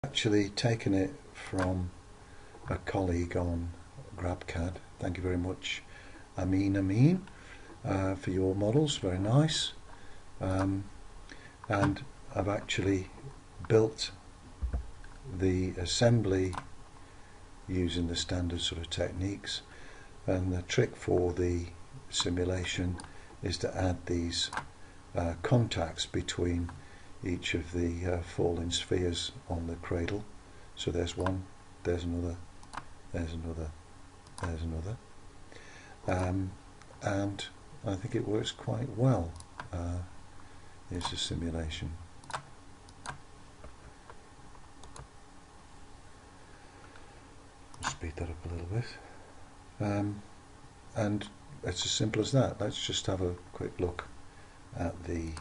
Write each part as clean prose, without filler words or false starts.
Actually taken it from a colleague on GrabCAD. Thank you very much, Amin, for your models, very nice. And I've actually built the assembly using the standard sort of techniques, and the trick for the simulation is to add these contacts between each of the falling spheres on the cradle. So there's one, there's another, there's another, there's another, and I think it works quite well. Here's the simulation. Speed that up a little bit, and it's as simple as that. Let's just have a quick look at the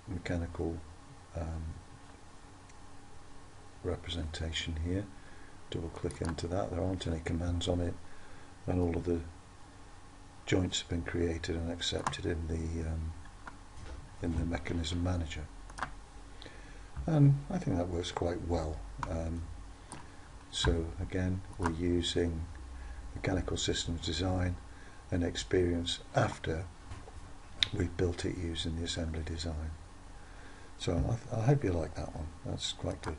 mechanical representation here. Double click into that. There aren't any commands on it, and all of the joints have been created and accepted in the mechanism manager, and I think that works quite well. So again, we're using mechanical systems design and experience after we've built it using the assembly design. So I hope you like that one. That's quite good.